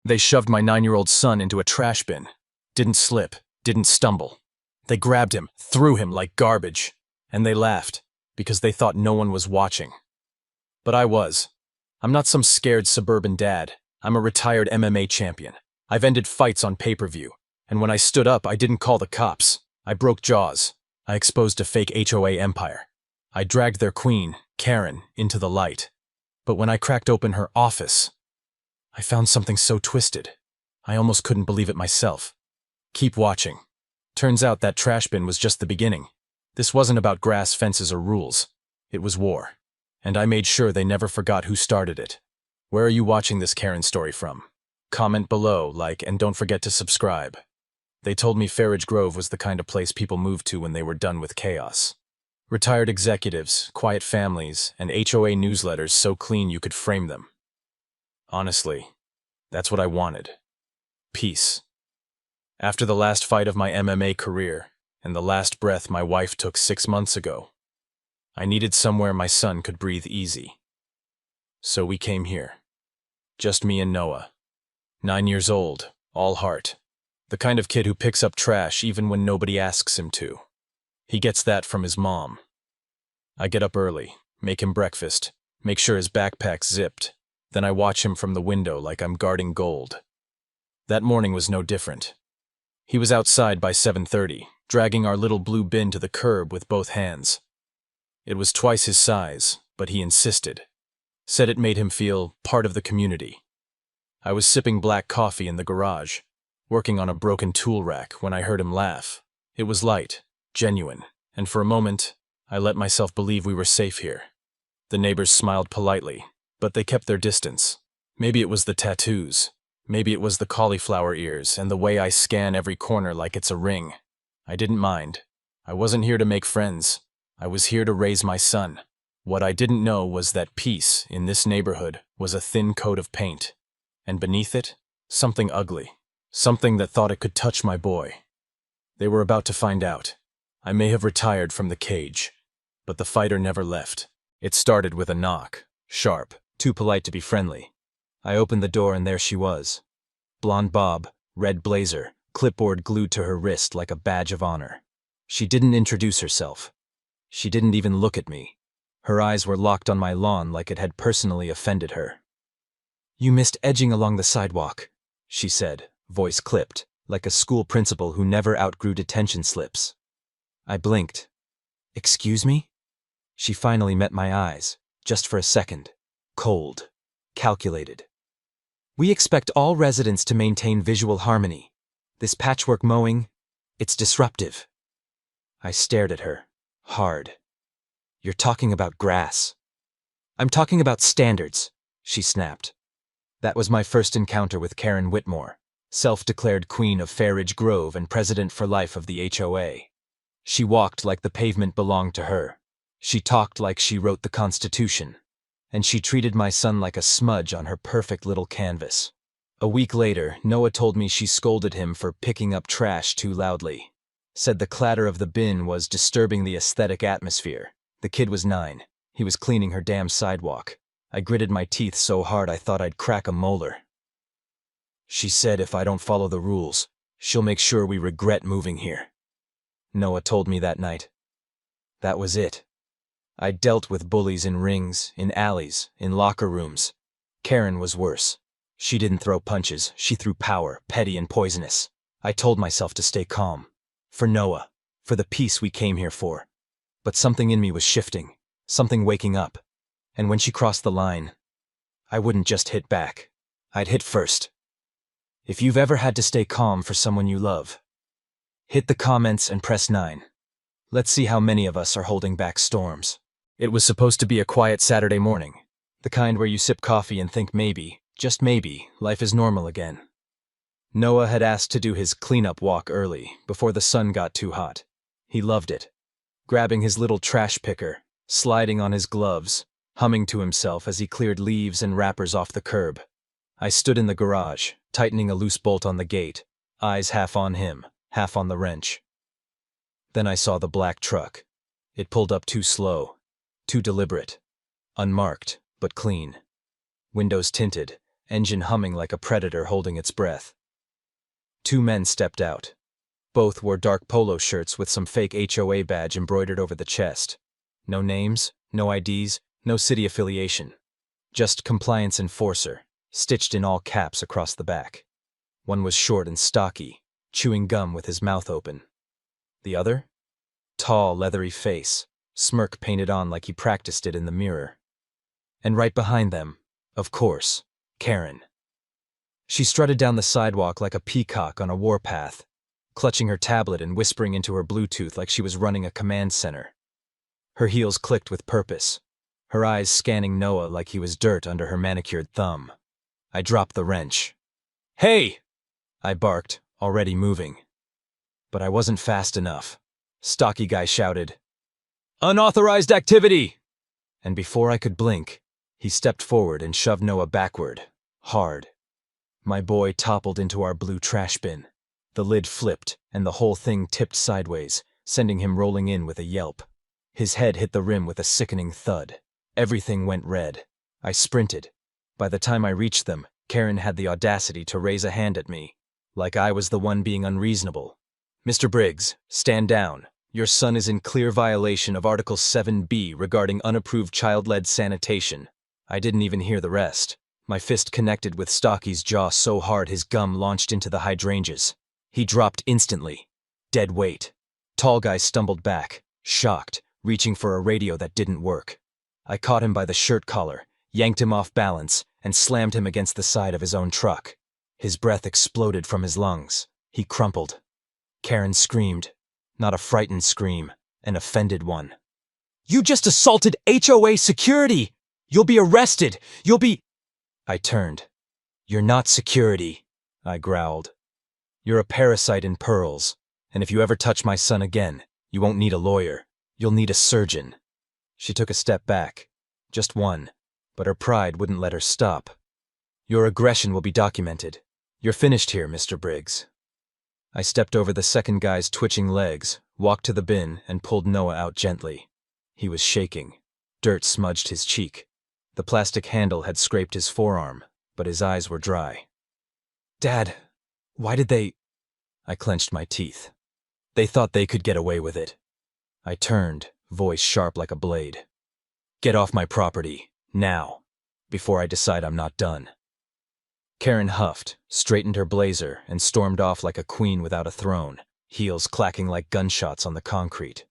They shoved my 9-year-old son into a trash bin. Didn't slip, didn't stumble. They grabbed him, threw him like garbage. And they laughed, because they thought no one was watching. But I was. I'm not some scared suburban dad. I'm a retired MMA champion. I've ended fights on pay-per-view. And when I stood up, I didn't call the cops. I broke jaws. I exposed a fake HOA empire. I dragged their queen, Karen, into the light. But when I cracked open her office, I found something so twisted. I almost couldn't believe it myself. Keep watching. Turns out that trash bin was just the beginning. This wasn't about grass, fences, or rules. It was war. And I made sure they never forgot who started it. Where are you watching this Karen story from? Comment below, like, and don't forget to subscribe. They told me Farridge Grove was the kind of place people moved to when they were done with chaos. Retired executives, quiet families, and HOA newsletters so clean you could frame them. Honestly, that's what I wanted. Peace. After the last fight of my MMA career, and the last breath my wife took 6 months ago, I needed somewhere my son could breathe easy. So we came here. Just me and Noah. 9 years old, all heart. The kind of kid who picks up trash even when nobody asks him to. He gets that from his mom. I get up early, make him breakfast, make sure his backpack's zipped. Then I watch him from the window like I'm guarding gold. That morning was no different. He was outside by 7:30, dragging our little blue bin to the curb with both hands. It was twice his size, but he insisted. Said it made him feel part of the community. I was sipping black coffee in the garage, working on a broken tool rack when I heard him laugh. It was light, genuine, and for a moment, I let myself believe we were safe here. The neighbors smiled politely, but they kept their distance. Maybe it was the tattoos. Maybe it was the cauliflower ears and the way I scan every corner like it's a ring. I didn't mind. I wasn't here to make friends. I was here to raise my son. What I didn't know was that peace in this neighborhood was a thin coat of paint. And beneath it, something ugly. Something that thought it could touch my boy. They were about to find out. I may have retired from the cage, but the fighter never left. It started with a knock, sharp, too polite to be friendly. I opened the door and there she was. Blonde bob, red blazer, clipboard glued to her wrist like a badge of honor. She didn't introduce herself. She didn't even look at me. Her eyes were locked on my lawn like it had personally offended her. "You missed edging along the sidewalk," she said, voice clipped, like a school principal who never outgrew detention slips. I blinked. "Excuse me?" She finally met my eyes, just for a second. Cold. Calculated. "We expect all residents to maintain visual harmony. This patchwork mowing, it's disruptive." I stared at her, hard. "You're talking about grass." "I'm talking about standards," she snapped. That was my first encounter with Karen Whitmore, self-declared queen of Farridge Grove and president for life of the HOA. She walked like the pavement belonged to her. She talked like she wrote the Constitution. And she treated my son like a smudge on her perfect little canvas. A week later, Noah told me she scolded him for picking up trash too loudly. Said the clatter of the bin was disturbing the aesthetic atmosphere. The kid was 9. He was cleaning her damn sidewalk. I gritted my teeth so hard I thought I'd crack a molar. She said if I don't follow the rules, she'll make sure we regret moving here. Noah told me that night. That was it. I dealt with bullies in rings, in alleys, in locker rooms. Karen was worse. She didn't throw punches, she threw power, petty and poisonous. I told myself to stay calm. For Noah, for the peace we came here for. But something in me was shifting, something waking up. And when she crossed the line, I wouldn't just hit back. I'd hit first. If you've ever had to stay calm for someone you love, hit the comments and press 9. Let's see how many of us are holding back storms. It was supposed to be a quiet Saturday morning, the kind where you sip coffee and think maybe, just maybe, life is normal again. Noah had asked to do his cleanup walk early, before the sun got too hot. He loved it. Grabbing his little trash picker, sliding on his gloves, humming to himself as he cleared leaves and wrappers off the curb. I stood in the garage, tightening a loose bolt on the gate, eyes half on him, half on the wrench. Then I saw the black truck. It pulled up too slow, too deliberate. Unmarked, but clean. Windows tinted, engine humming like a predator holding its breath. Two men stepped out. Both wore dark polo shirts with some fake HOA badge embroidered over the chest. No names, no IDs, no city affiliation. Just compliance enforcer, stitched in all caps across the back. One was short and stocky, chewing gum with his mouth open. The other? Tall, leathery face, smirk painted on like he practiced it in the mirror. And right behind them, of course, Karen. She strutted down the sidewalk like a peacock on a warpath, clutching her tablet and whispering into her Bluetooth like she was running a command center. Her heels clicked with purpose, her eyes scanning Noah like he was dirt under her manicured thumb. I dropped the wrench. "Hey!" I barked, already moving. But I wasn't fast enough. Stocky guy shouted, "Unauthorized activity!" And before I could blink, he stepped forward and shoved Noah backward, hard. My boy toppled into our blue trash bin. The lid flipped, and the whole thing tipped sideways, sending him rolling in with a yelp. His head hit the rim with a sickening thud. Everything went red. I sprinted. By the time I reached them, Karen had the audacity to raise a hand at me, like I was the one being unreasonable. "Mr. Briggs, stand down. Your son is in clear violation of Article 7B regarding unapproved child-led sanitation." I didn't even hear the rest. My fist connected with Stocky's jaw so hard his gum launched into the hydrangeas. He dropped instantly. Dead weight. Tall guy stumbled back, shocked, reaching for a radio that didn't work. I caught him by the shirt collar, yanked him off balance, and slammed him against the side of his own truck. His breath exploded from his lungs. He crumpled. Karen screamed. Not a frightened scream, an offended one. "You just assaulted HOA security! You'll be arrested! You'll be—" I turned. "You're not security," I growled. "You're a parasite in pearls, and if you ever touch my son again, you won't need a lawyer. You'll need a surgeon." She took a step back. Just one, but her pride wouldn't let her stop. "Your aggression will be documented. You're finished here, Mr. Briggs." I stepped over the second guy's twitching legs, walked to the bin, and pulled Noah out gently. He was shaking. Dirt smudged his cheek. The plastic handle had scraped his forearm, but his eyes were dry. "Dad, why did they—" I clenched my teeth. "They thought they could get away with it." I turned, voice sharp like a blade. "Get off my property, now, before I decide I'm not done." Karen huffed, straightened her blazer, and stormed off like a queen without a throne, heels clacking like gunshots on the concrete.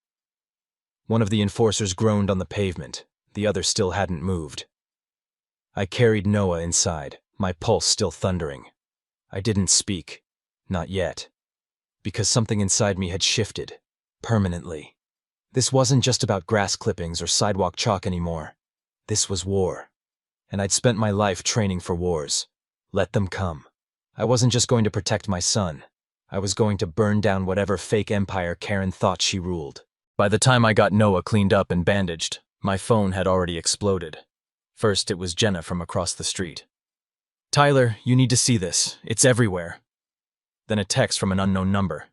One of the enforcers groaned on the pavement, the other still hadn't moved. I carried Noah inside, my pulse still thundering. I didn't speak, not yet, because something inside me had shifted, permanently. This wasn't just about grass clippings or sidewalk chalk anymore. This was war, and I'd spent my life training for wars. Let them come. I wasn't just going to protect my son. I was going to burn down whatever fake empire Karen thought she ruled. By the time I got Noah cleaned up and bandaged, my phone had already exploded. First, it was Jenna from across the street. "Tyler, you need to see this. It's everywhere." Then a text from an unknown number.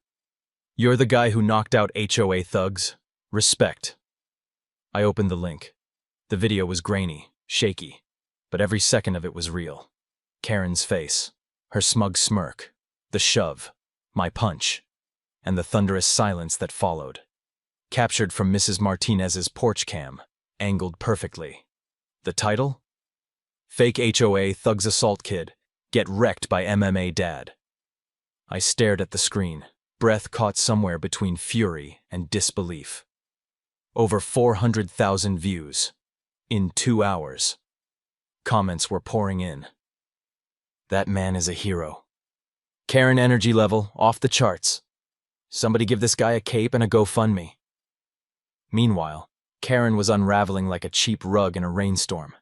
"You're the guy who knocked out HOA thugs. Respect." I opened the link. The video was grainy, shaky, but every second of it was real. Karen's face, her smug smirk, the shove, my punch, and the thunderous silence that followed. Captured from Mrs. Martinez's porch cam, angled perfectly. The title? "Fake HOA Thugs Assault Kid. Get Wrecked by MMA Dad." I stared at the screen, breath caught somewhere between fury and disbelief. Over 400,000 views. In 2 hours. Comments were pouring in. "That man is a hero. Karen energy level off the charts. Somebody give this guy a cape and a GoFundMe." Meanwhile, Karen was unraveling like a cheap rug in a rainstorm.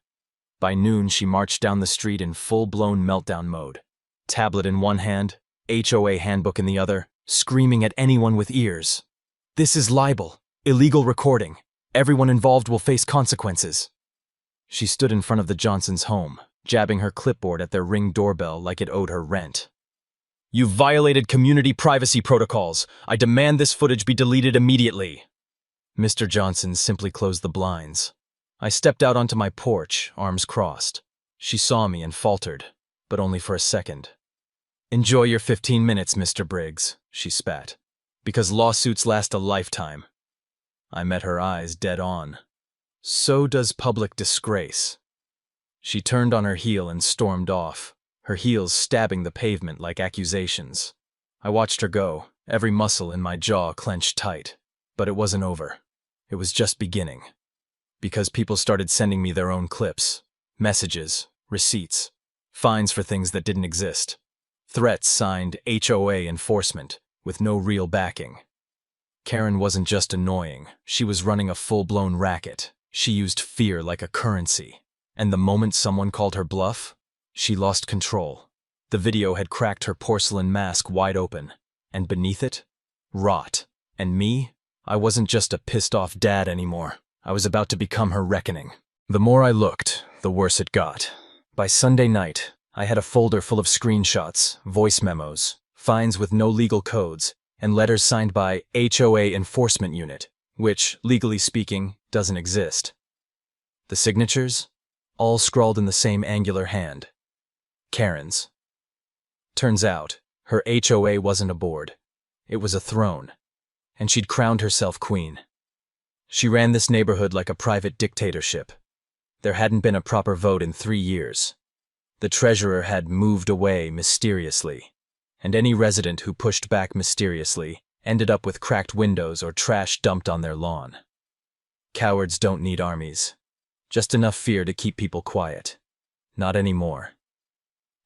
By noon, she marched down the street in full-blown meltdown mode. Tablet in one hand, HOA handbook in the other, screaming at anyone with ears. "This is libel, illegal recording. Everyone involved will face consequences." She stood in front of the Johnsons' home, jabbing her clipboard at their Ring doorbell like it owed her rent. "You've violated community privacy protocols. I demand this footage be deleted immediately." Mr. Johnson simply closed the blinds. I stepped out onto my porch, arms crossed. She saw me and faltered. but only for a second. "Enjoy your 15 minutes, Mr. Briggs," she spat. "Because lawsuits last a lifetime." I met her eyes dead on. "So does public disgrace." She turned on her heel and stormed off, her heels stabbing the pavement like accusations. I watched her go, every muscle in my jaw clenched tight. But it wasn't over. It was just beginning. Because people started sending me their own clips, messages, receipts, fines for things that didn't exist, threats signed HOA enforcement with no real backing. Karen wasn't just annoying, she was running a full-blown racket. She used fear like a currency. And the moment someone called her bluff, she lost control. The video had cracked her porcelain mask wide open, and beneath it, rot. And me? I wasn't just a pissed-off dad anymore. I was about to become her reckoning. The more I looked, the worse it got. By Sunday night, I had a folder full of screenshots, voice memos, fines with no legal codes, and letters signed by HOA Enforcement Unit, which, legally speaking, doesn't exist. The signatures? All scrawled in the same angular hand. Karen's. Turns out, her HOA wasn't a board. It was a throne. And she'd crowned herself queen. She ran this neighborhood like a private dictatorship. There hadn't been a proper vote in 3 years. The treasurer had moved away mysteriously, and any resident who pushed back mysteriously ended up with cracked windows or trash dumped on their lawn. Cowards don't need armies. Just enough fear to keep people quiet. Not anymore.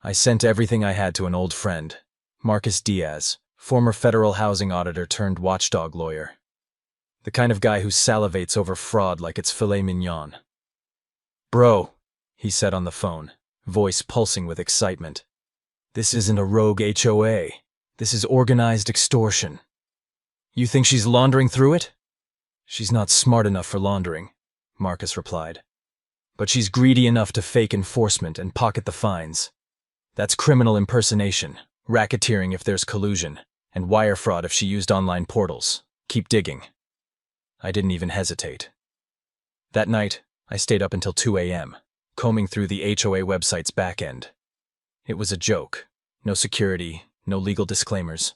I sent everything I had to an old friend, Marcus Diaz, former federal housing auditor turned watchdog lawyer. The kind of guy who salivates over fraud like it's filet mignon. "Bro," he said on the phone, voice pulsing with excitement. "This isn't a rogue HOA. This is organized extortion. You think she's laundering through it?" "She's not smart enough for laundering," Marcus replied. "But she's greedy enough to fake enforcement and pocket the fines. That's criminal impersonation, racketeering if there's collusion, and wire fraud if she used online portals. Keep digging." I didn't even hesitate. That night, I stayed up until 2 a.m., combing through the HOA website's back end. It was a joke. No security, no legal disclaimers.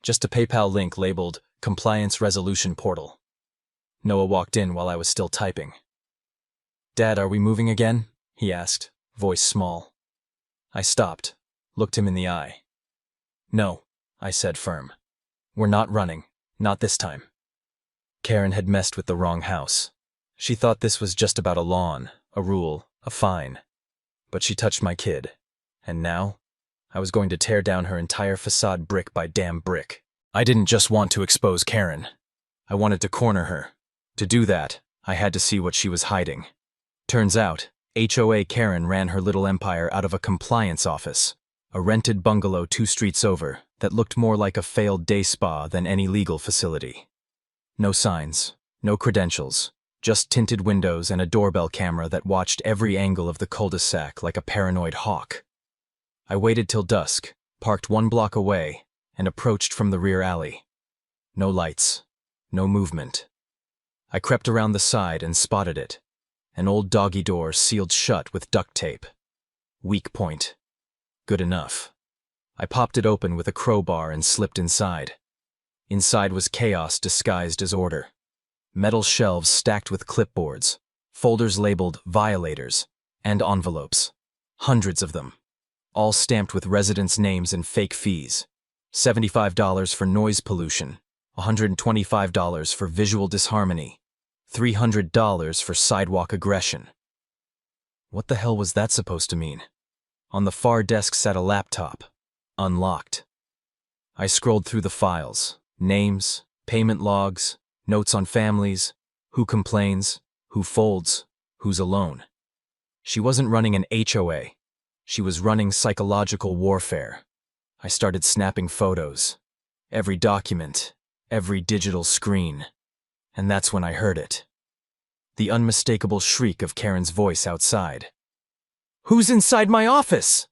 Just a PayPal link labeled Compliance Resolution Portal. Noah walked in while I was still typing. "Dad, are we moving again?" he asked, voice small. I stopped, looked him in the eye. "No," I said firm. "We're not running. Not this time." Karen had messed with the wrong house. She thought this was just about a lawn, a rule, a fine. But she touched my kid. And now, I was going to tear down her entire facade brick by damn brick. I didn't just want to expose Karen. I wanted to corner her. To do that, I had to see what she was hiding. Turns out, HOA Karen ran her little empire out of a compliance office, a rented bungalow 2 streets over that looked more like a failed day spa than any legal facility. No signs, no credentials, just tinted windows and a doorbell camera that watched every angle of the cul-de-sac like a paranoid hawk. I waited till dusk, parked 1 block away, and approached from the rear alley. No lights, no movement. I crept around the side and spotted it. An old doggy door sealed shut with duct tape. Weak point. Good enough. I popped it open with a crowbar and slipped inside. Inside was chaos disguised as order. Metal shelves stacked with clipboards, folders labeled violators, and envelopes. Hundreds of them. All stamped with residents' names and fake fees. $75 for noise pollution, $125 for visual disharmony, $300 for sidewalk aggression. What the hell was that supposed to mean? On the far desk sat a laptop, unlocked. I scrolled through the files, names, payment logs, notes on families, who complains, who folds, who's alone. She wasn't running an HOA. She was running psychological warfare. I started snapping photos. Every document, every digital screen. And that's when I heard it. The unmistakable shriek of Karen's voice outside. "Who's inside my office?"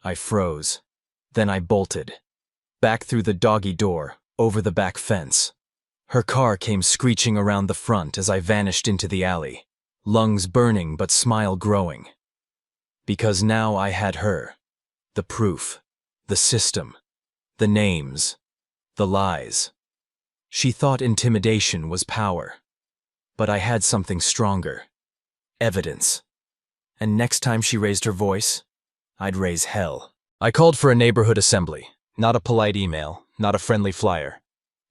I froze. Then I bolted. Back through the doggy door, over the back fence. Her car came screeching around the front as I vanished into the alley, lungs burning but smile growing. Because now I had her. The proof, the system, the names, the lies. She thought intimidation was power. But I had something stronger. Evidence. And next time she raised her voice, I'd raise hell. I called for a neighborhood assembly, not a polite email, not a friendly flyer.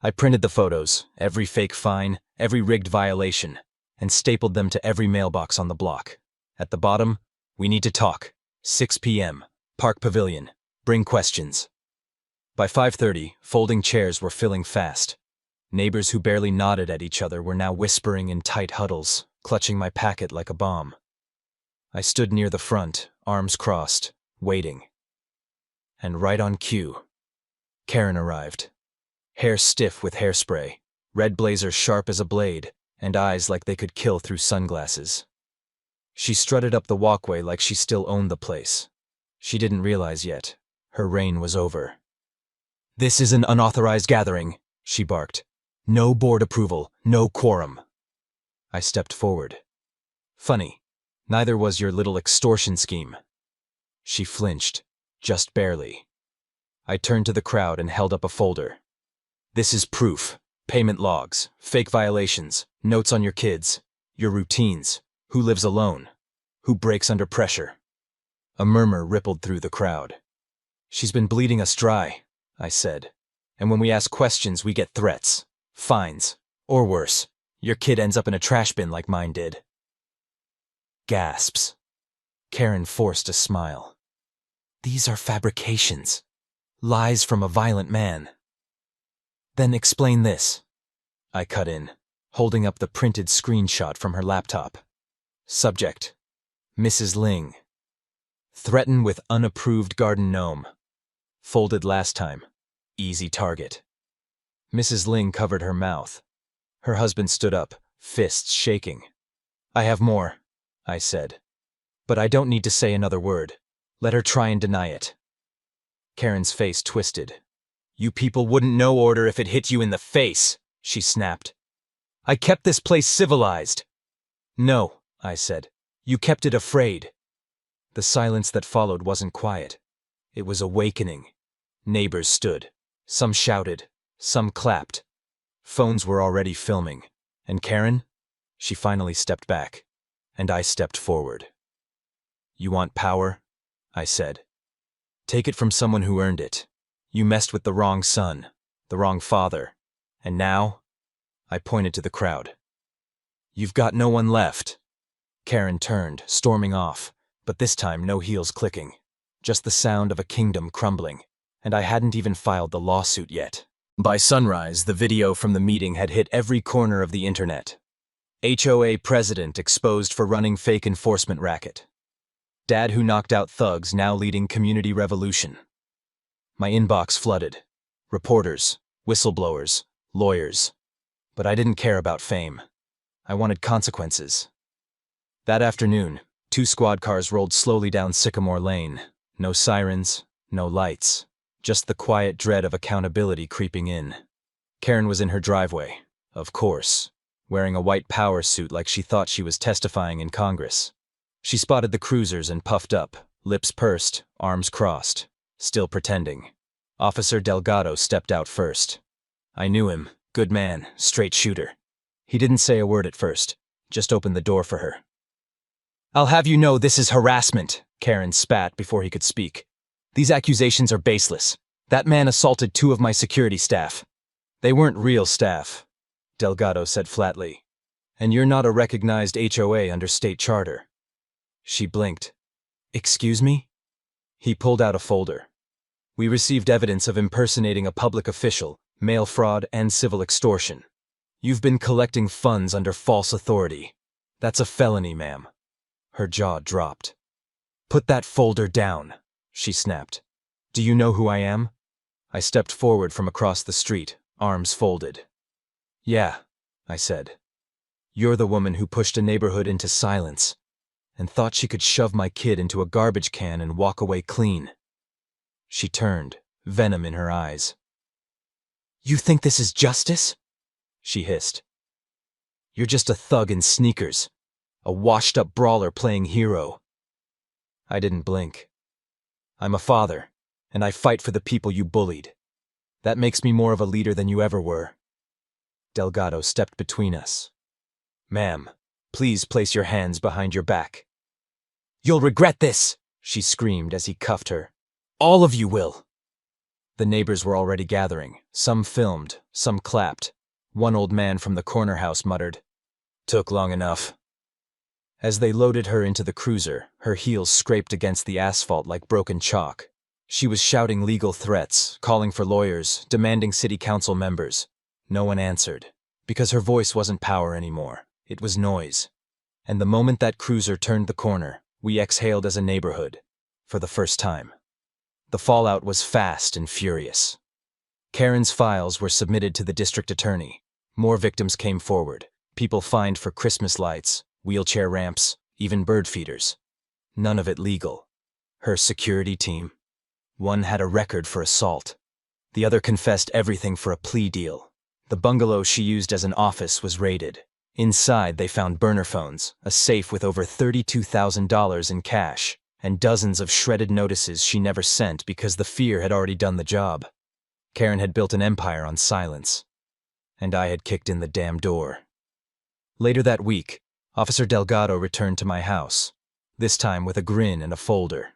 I printed the photos, every fake fine, every rigged violation, and stapled them to every mailbox on the block. At the bottom, we need to talk. 6 p.m., Park Pavilion. Bring questions. By 5:30, folding chairs were filling fast. Neighbors who barely nodded at each other were now whispering in tight huddles, clutching my packet like a bomb. I stood near the front, arms crossed, waiting. And right on cue, Karen arrived. Hair stiff with hairspray, red blazer sharp as a blade, and eyes like they could kill through sunglasses. She strutted up the walkway like she still owned the place. She didn't realize yet. Her reign was over. "This is an unauthorized gathering," she barked. "No board approval, no quorum." I stepped forward. "Funny, neither was your little extortion scheme." She flinched, just barely. I turned to the crowd and held up a folder. "This is proof. Payment logs, fake violations, notes on your kids, your routines, who lives alone, who breaks under pressure." A murmur rippled through the crowd. "She's been bleeding us dry," I said. "And when we ask questions, we get threats, fines, or worse, your kid ends up in a trash bin like mine did." Gasps. Karen forced a smile. "These are fabrications. Lies from a violent man." "Then explain this," I cut in, holding up the printed screenshot from her laptop. Subject: Mrs. Ling. Threaten with unapproved garden gnome. Folded last time. Easy target. Mrs. Ling covered her mouth. Her husband stood up, fists shaking. "I have more," I said. "But I don't need to say another word. Let her try and deny it." Karen's face twisted. "You people wouldn't know order if it hit you in the face," she snapped. "I kept this place civilized." "No," I said. "You kept it afraid." The silence that followed wasn't quiet. It was awakening. Neighbors stood. Some shouted. Some clapped. Phones were already filming. And Karen? She finally stepped back. And I stepped forward. "You want power?" I said. "Take it from someone who earned it. You messed with the wrong son, the wrong father. And now?" I pointed to the crowd. "You've got no one left." Karen turned, storming off, but this time no heels clicking. Just the sound of a kingdom crumbling. And I hadn't even filed the lawsuit yet. By sunrise, the video from the meeting had hit every corner of the internet. HOA president exposed for running fake enforcement racket. Dad who knocked out thugs now leading community revolution. My inbox flooded. Reporters, whistleblowers, lawyers. But I didn't care about fame. I wanted consequences. That afternoon, 2 squad cars rolled slowly down Sycamore Lane. No sirens, no lights. Just the quiet dread of accountability creeping in. Karen was in her driveway, of course, wearing a white power suit like she thought she was testifying in Congress. She spotted the cruisers and puffed up, lips pursed, arms crossed, still pretending. Officer Delgado stepped out first. I knew him, good man, straight shooter. He didn't say a word at first, just opened the door for her. "I'll have you know this is harassment," Karen spat before he could speak. "These accusations are baseless. That man assaulted 2 of my security staff." "They weren't real staff," Delgado said flatly. "And you're not a recognized HOA under state charter." She blinked. "Excuse me?" He pulled out a folder. "We received evidence of impersonating a public official, mail fraud, and civil extortion. You've been collecting funds under false authority. That's a felony, ma'am." Her jaw dropped. "Put that folder down," she snapped. "Do you know who I am?" I stepped forward from across the street, arms folded. "Yeah," I said. "You're the woman who pushed a neighborhood into silence and thought she could shove my kid into a garbage can and walk away clean." She turned, venom in her eyes. "You think this is justice?" she hissed. "You're just a thug in sneakers, a washed-up brawler playing hero." I didn't blink. I'm a father, and I fight for the people you bullied. That makes me more of a leader than you ever were." Delgado stepped between us. "Ma'am, please place your hands behind your back." "You'll regret this," she screamed as he cuffed her. "All of you will." The neighbors were already gathering. Some filmed, some clapped. One old man from the corner house muttered, "Took long enough." As they loaded her into the cruiser, her heels scraped against the asphalt like broken chalk. She was shouting legal threats, calling for lawyers, demanding city council members. No one answered, because her voice wasn't power anymore. It was noise. And the moment that cruiser turned the corner, we exhaled as a neighborhood, for the first time. The fallout was fast and furious. Karen's files were submitted to the district attorney. More victims came forward. People fined for Christmas lights, wheelchair ramps, even bird feeders. None of it legal. Her security team. One had a record for assault. The other confessed everything for a plea deal. The bungalow she used as an office was raided. Inside, they found burner phones, a safe with over $32,000 in cash, and dozens of shredded notices she never sent because the fear had already done the job. Karen had built an empire on silence. And I had kicked in the damn door. Later that week, Officer Delgado returned to my house, this time with a grin and a folder.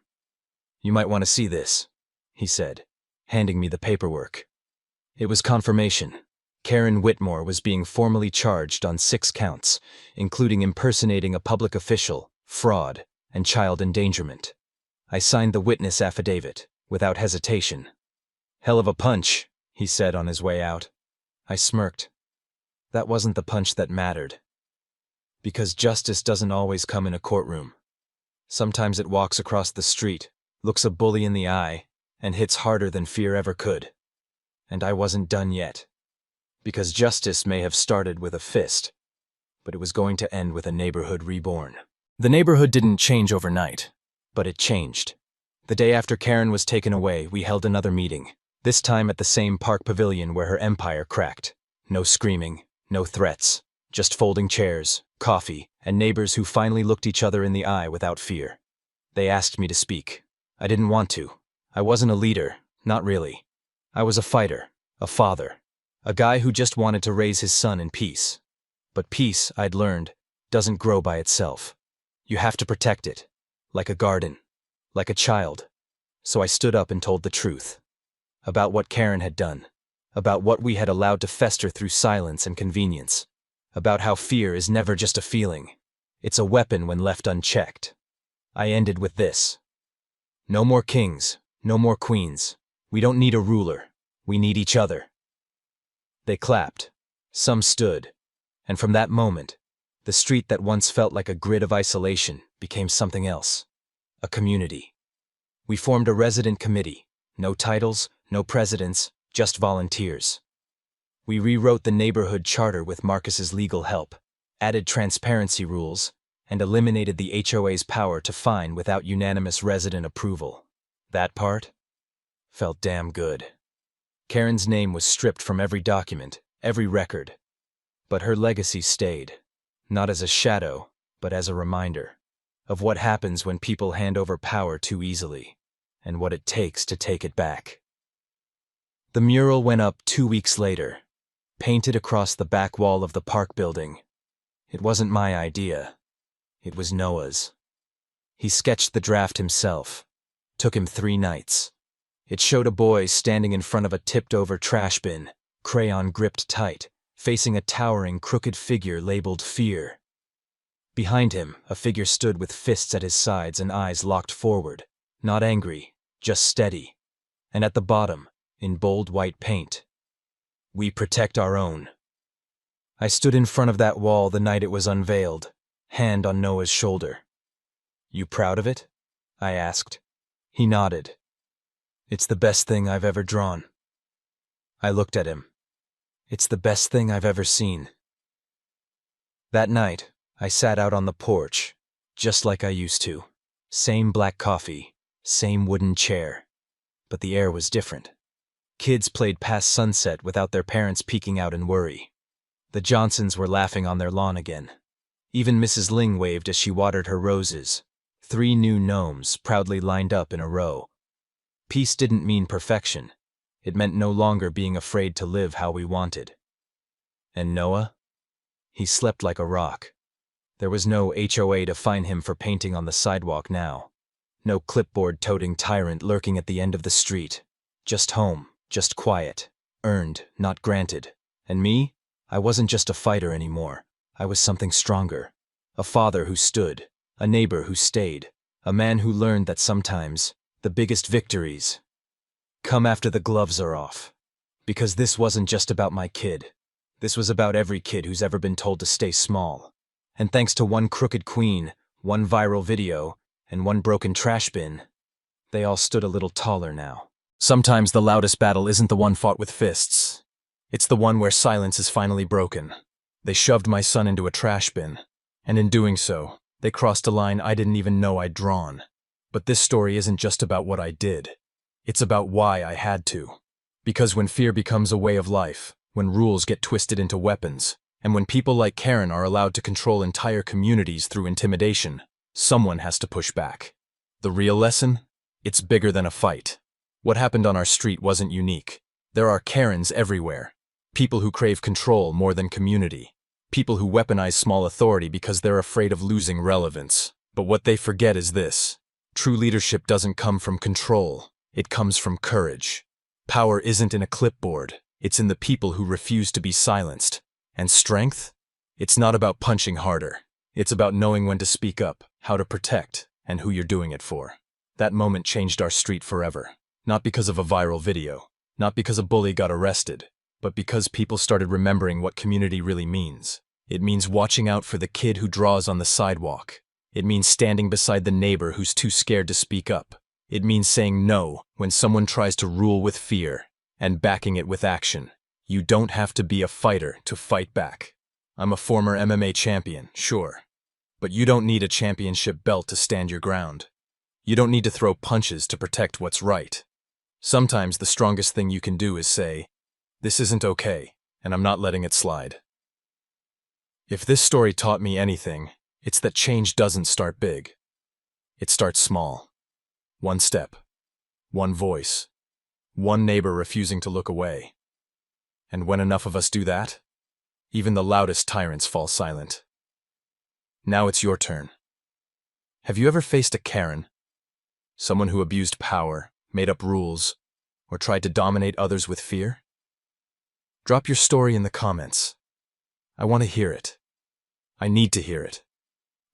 "You might want to see this," he said, handing me the paperwork. It was confirmation. Karen Whitmore was being formally charged on 6 counts, including impersonating a public official, fraud, and child endangerment. I signed the witness affidavit, without hesitation. "Hell of a punch," he said on his way out. I smirked. That wasn't the punch that mattered. Because justice doesn't always come in a courtroom. Sometimes it walks across the street, looks a bully in the eye, and hits harder than fear ever could. And I wasn't done yet. Because justice may have started with a fist, but it was going to end with a neighborhood reborn. The neighborhood didn't change overnight, but it changed. The day after Karen was taken away, we held another meeting, this time at the same park pavilion where her empire cracked. No screaming, no threats, just folding chairs, coffee, and neighbors who finally looked each other in the eye without fear. They asked me to speak. I didn't want to. I wasn't a leader, not really. I was a fighter, a father, a guy who just wanted to raise his son in peace. But peace, I'd learned, doesn't grow by itself. You have to protect it, like a garden, like a child. So I stood up and told the truth. About what Karen had done, about what we had allowed to fester through silence and convenience, about how fear is never just a feeling. It's a weapon when left unchecked. I ended with this. No more kings, no more queens. We don't need a ruler. We need each other. They clapped. Some stood. And from that moment, the street that once felt like a grid of isolation became something else. A community. We formed a resident committee. No titles, no presidents, just volunteers. We rewrote the neighborhood charter with Marcus's legal help, added transparency rules, and eliminated the HOA's power to fine without unanimous resident approval. That part felt damn good. Karen's name was stripped from every document, every record. But her legacy stayed, not as a shadow, but as a reminder of what happens when people hand over power too easily, and what it takes to take it back. The mural went up 2 weeks later, painted across the back wall of the park building. It wasn't my idea. It was Noah's. He sketched the draft himself. Took him 3 nights. It showed a boy standing in front of a tipped-over trash bin, crayon gripped tight, facing a towering, crooked figure labeled Fear. Behind him, a figure stood with fists at his sides and eyes locked forward, not angry, just steady. And at the bottom, in bold white paint, "We protect our own." I stood in front of that wall the night it was unveiled, hand on Noah's shoulder. "You proud of it?" I asked. He nodded. "It's the best thing I've ever drawn." I looked at him. "It's the best thing I've ever seen." That night, I sat out on the porch, just like I used to. Same black coffee, same wooden chair. But the air was different. Kids played past sunset without their parents peeking out in worry. The Johnsons were laughing on their lawn again. Even Mrs. Ling waved as she watered her roses. 3 new gnomes proudly lined up in a row, Peace didn't mean perfection. It meant no longer being afraid to live how we wanted. And Noah? He slept like a rock. There was no HOA to fine him for painting on the sidewalk now. No clipboard-toting tyrant lurking at the end of the street. Just home, just quiet. Earned, not granted. And me? I wasn't just a fighter anymore. I was something stronger. A father who stood. A neighbor who stayed. A man who learned that sometimes the biggest victories come after the gloves are off. Because this wasn't just about my kid. This was about every kid who's ever been told to stay small. And thanks to one crooked queen, one viral video, and one broken trash bin, they all stood a little taller now. Sometimes the loudest battle isn't the one fought with fists. It's the one where silence is finally broken. They shoved my son into a trash bin, and in doing so, they crossed a line I didn't even know I'd drawn. But this story isn't just about what I did. It's about why I had to. Because when fear becomes a way of life, when rules get twisted into weapons, and when people like Karen are allowed to control entire communities through intimidation, someone has to push back. The real lesson? It's bigger than a fight. What happened on our street wasn't unique. There are Karens everywhere. People who crave control more than community. People who weaponize small authority because they're afraid of losing relevance. But what they forget is this. True leadership doesn't come from control. It comes from courage. Power isn't in a clipboard. It's in the people who refuse to be silenced. And strength? It's not about punching harder. It's about knowing when to speak up, how to protect, and who you're doing it for. That moment changed our street forever. Not because of a viral video. Not because a bully got arrested. But because people started remembering what community really means. It means watching out for the kid who draws on the sidewalk. It means standing beside the neighbor who's too scared to speak up. It means saying no when someone tries to rule with fear, and backing it with action. You don't have to be a fighter to fight back. I'm a former MMA champion, sure. But you don't need a championship belt to stand your ground. You don't need to throw punches to protect what's right. Sometimes the strongest thing you can do is say, "This isn't okay, and I'm not letting it slide." If this story taught me anything, it's that change doesn't start big. It starts small. One step. One voice. One neighbor refusing to look away. And when enough of us do that, even the loudest tyrants fall silent. Now it's your turn. Have you ever faced a Karen? Someone who abused power, made up rules, or tried to dominate others with fear? Drop your story in the comments. I want to hear it. I need to hear it.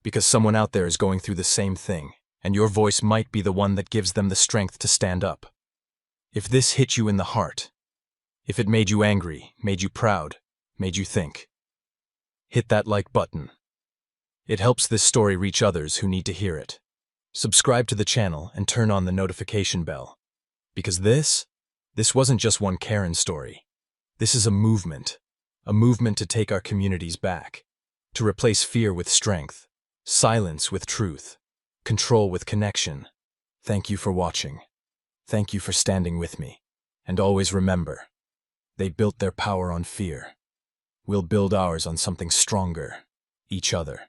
Because someone out there is going through the same thing, and your voice might be the one that gives them the strength to stand up. If this hit you in the heart, if it made you angry, made you proud, made you think, hit that like button. It helps this story reach others who need to hear it. Subscribe to the channel and turn on the notification bell. Because this wasn't just one Karen story. This is a movement to take our communities back, to replace fear with strength, silence with truth, control with connection. Thank you for watching. Thank you for standing with me. And always remember, they built their power on fear. We'll build ours on something stronger, each other.